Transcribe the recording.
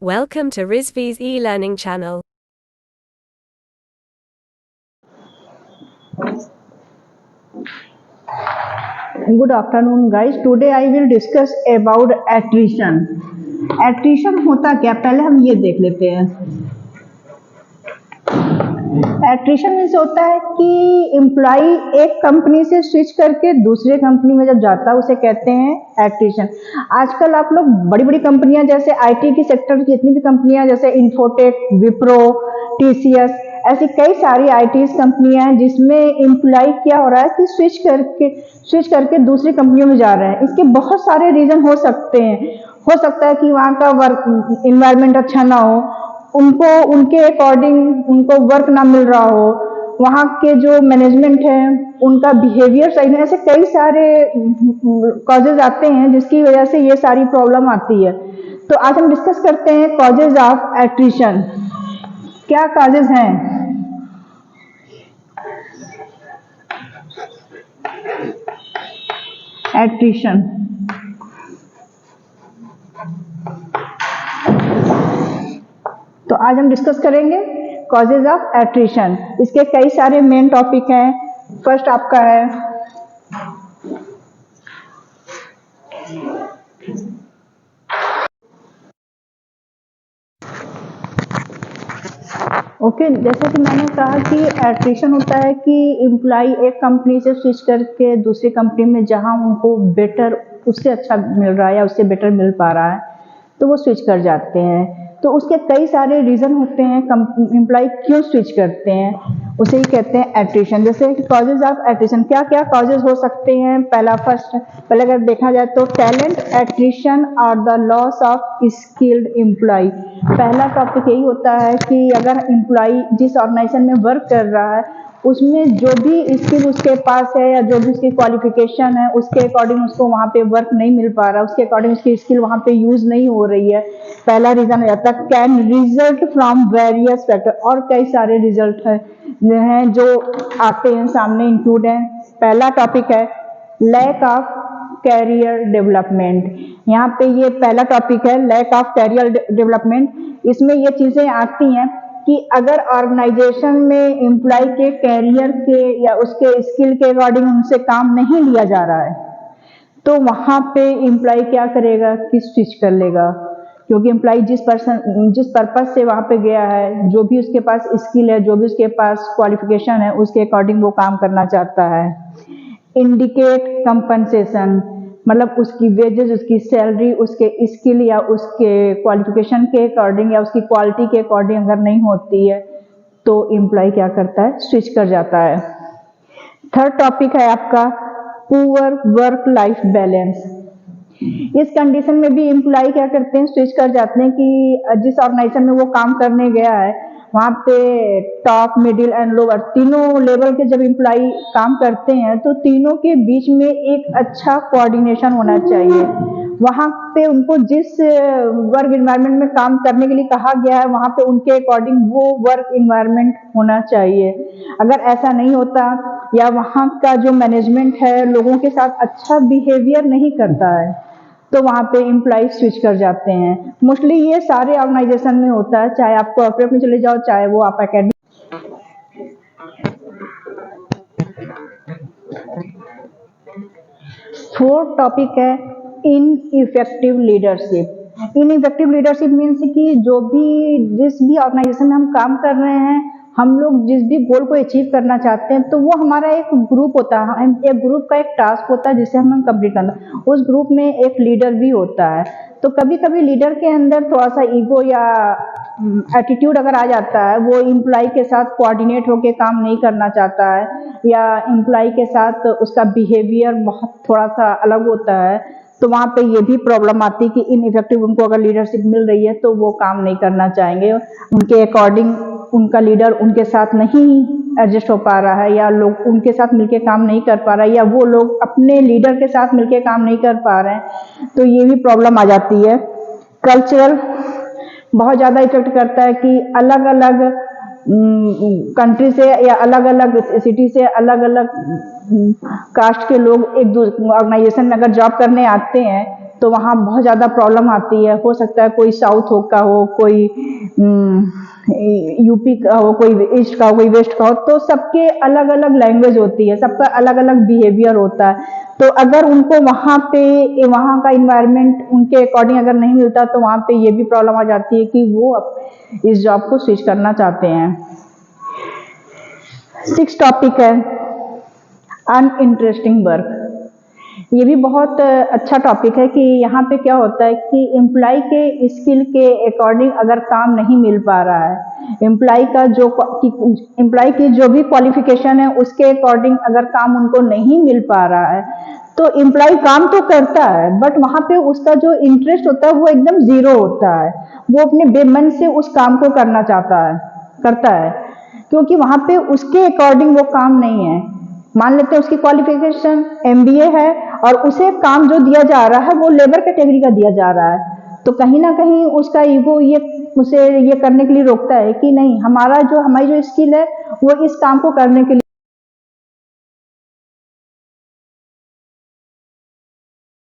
Welcome to Rizvi's e-learning channel. Good afternoon guys. Today I will discuss about attrition. Attrition होता क्या, पहले हम ये देख लेते हैं। एट्रिशन मीन्स होता है कि एम्प्लॉई एक कंपनी से स्विच करके दूसरे कंपनी में जब जाता है उसे कहते हैं एट्रिशन। आजकल आप लोग बड़ी बड़ी कंपनियां जैसे आईटी की सेक्टर की जितनी भी कंपनियां जैसे इन्फोटेक, विप्रो, टीसीएस, ऐसी कई सारी आईटी कंपनियां हैं जिसमें एम्प्लॉय क्या हो रहा है कि स्विच करके दूसरी कंपनियों में जा रहे हैं। इसके बहुत सारे रीजन हो सकते हैं। हो सकता है कि वहाँ का वर्क इन्वायरमेंट अच्छा ना हो, उनको उनके अकॉर्डिंग उनको वर्क ना मिल रहा हो, वहाँ के जो मैनेजमेंट है उनका बिहेवियर सही नहीं, ऐसे कई सारे कॉजेज आते हैं जिसकी वजह से ये सारी प्रॉब्लम आती है। तो आज हम डिस्कस करते हैं कॉजेज ऑफ एट्रिशन। क्या कॉजेज हैं? एट्रिशन तो आज हम डिस्कस करेंगे कॉजेज ऑफ एट्रिशन। इसके कई सारे मेन टॉपिक हैं। फर्स्ट आपका है जैसे कि मैंने कहा कि एट्रिशन होता है कि एम्प्लॉय एक कंपनी से स्विच करके दूसरी कंपनी में जहां उनको बेटर, उससे अच्छा मिल रहा है या उससे बेटर मिल पा रहा है तो वो स्विच कर जाते हैं। तो उसके कई सारे रीजन होते हैं एम्प्लॉय क्यों स्विच करते हैं, उसे ही कहते हैं एट्रिशन। जैसे कॉजेज ऑफ एट्रिशन, क्या क्या कॉजेज हो सकते हैं? पहले अगर देखा जाए तो टैलेंट एट्रिशन और the loss of skilled employ. पहला टॉपिक यही होता है कि अगर एम्प्लॉय जिस ऑर्गेनाइजेशन में वर्क कर रहा है उसमें जो भी स्किल उसके पास है या जो भी उसकी क्वालिफिकेशन है उसके अकॉर्डिंग उसको वहाँ पे वर्क नहीं मिल पा रहा, उसके अकॉर्डिंग उसकी स्किल वहाँ पे यूज नहीं हो रही है, पहला रीजन हो जाता है। Can result from various factor, और कई सारे रिजल्ट हैं जो आते हैं सामने, इंक्लूड हैं। पहला टॉपिक है लैक ऑफ कैरियर डेवलपमेंट। यहाँ पे ये पहला टॉपिक है लैक ऑफ कैरियर डेवलपमेंट। इसमें ये चीजें आती हैं कि अगर ऑर्गेनाइजेशन में एम्प्लॉय के कैरियर के या उसके स्किल के अकॉर्डिंग उनसे काम नहीं लिया जा रहा है तो वहां पे एम्प्लॉय क्या करेगा कि स्विच कर लेगा, क्योंकि एम्प्लॉय जिस पर्पज से वहां पे गया है, जो भी उसके पास स्किल है, जो भी उसके पास क्वालिफिकेशन है, उसके अकॉर्डिंग वो काम करना चाहता है। इंडिकेट कंपनसेशन, मतलब उसकी वेजेस, उसकी सैलरी उसके स्किल या उसके क्वालिफिकेशन के अकॉर्डिंग या उसकी क्वालिटी के अकॉर्डिंग अगर नहीं होती है तो एम्प्लॉय क्या करता है, स्विच कर जाता है। थर्ड टॉपिक है आपका पुअर वर्क लाइफ बैलेंस। इस कंडीशन में भी एम्प्लॉय क्या करते हैं, स्विच कर जाते हैं कि जिस ऑर्गेनाइजेशन में वो काम करने गया है वहाँ पे टॉप, मिडिल एंड लोअर तीनों लेवल के जब एम्प्लॉय काम करते हैं तो तीनों के बीच में एक अच्छा कोऑर्डिनेशन होना चाहिए। वहाँ पे उनको जिस वर्क इन्वायरमेंट में काम करने के लिए कहा गया है वहाँ पे उनके अकॉर्डिंग वो वर्क इन्वायरमेंट होना चाहिए। अगर ऐसा नहीं होता या वहाँ का जो मैनेजमेंट है लोगों के साथ अच्छा बिहेवियर नहीं करता है तो वहाँ पे एम्प्लॉय स्विच कर जाते हैं। मोस्टली ये सारे ऑर्गेनाइजेशन में होता है, चाहे आप कॉर्पोरेट में चले जाओ चाहे वो आप एकेडमिक। फोर्थ टॉपिक है ineffective leadership. Ineffective leadership means कि जिस भी ऑर्गेनाइजेशन में हम काम कर रहे हैं, हम लोग जिस भी गोल को अचीव करना चाहते हैं तो वो हमारा एक ग्रुप होता है, एक ग्रुप का एक टास्क होता है जिसे हम कंप्लीट करना। उस ग्रुप में एक लीडर भी होता है, तो कभी कभी लीडर के अंदर थोड़ा सा ईगो या एटीट्यूड अगर आ जाता है, वो एम्प्लॉय के साथ कोऑर्डिनेट होकर काम नहीं करना चाहता है या एम्प्लॉय के साथ उसका बिहेवियर बहुत थोड़ा सा अलग होता है, तो वहाँ पे ये भी प्रॉब्लम आती है कि इनइफेक्टिव उनको अगर लीडरशिप मिल रही है तो वो काम नहीं करना चाहेंगे, उनके अकॉर्डिंग उनका लीडर उनके साथ नहीं एडजस्ट हो पा रहा है या लोग उनके साथ मिलके काम नहीं कर पा रहा है या वो लोग अपने लीडर के साथ मिलके काम नहीं कर पा रहे हैं, तो ये भी प्रॉब्लम आ जाती है। कल्चरल बहुत ज़्यादा इफेक्ट करता है कि अलग अलग कंट्री से या अलग अलग सिटी से अलग अलग कास्ट के लोग एक ऑर्गेनाइजेशन में अगर जॉब करने आते हैं तो वहाँ बहुत ज़्यादा प्रॉब्लम आती है। हो सकता है कोई साउथ हो का हो, कोई यूपी का हो, कोई ईस्ट का हो, कोई वेस्ट का हो, तो सबके अलग अलग लैंग्वेज होती है, सबका अलग अलग बिहेवियर होता है। तो अगर उनको वहाँ पे वहाँ का इन्वायरमेंट उनके अकॉर्डिंग अगर नहीं मिलता तो वहाँ पे ये भी प्रॉब्लम आ जाती है कि वो इस जॉब को स्विच करना चाहते हैं। 6 टॉपिक है अनइंटरेस्टिंग वर्क। ये भी बहुत अच्छा टॉपिक है कि यहाँ पे क्या होता है कि एम्प्लॉय के स्किल के अकॉर्डिंग अगर काम नहीं मिल पा रहा है, एम्प्लॉय की जो भी क्वालिफिकेशन है उसके अकॉर्डिंग अगर काम उनको नहीं मिल पा रहा है, तो एम्प्लॉय काम तो करता है बट वहाँ पे उसका जो इंटरेस्ट होता है वो एकदम जीरो होता है। वो अपने बेमन से उस काम को करना करता है, क्योंकि वहाँ पे उसके अकॉर्डिंग वो काम नहीं है। मान लेते हैं उसकी क्वालिफिकेशन एमबीए है और उसे काम जो दिया जा रहा है वो लेबर कैटेगरी का दिया जा रहा है, तो कहीं ना कहीं उसका ईगो उसे ये करने के लिए रोकता है कि नहीं, हमारी जो स्किल है वो इस काम को करने के लिए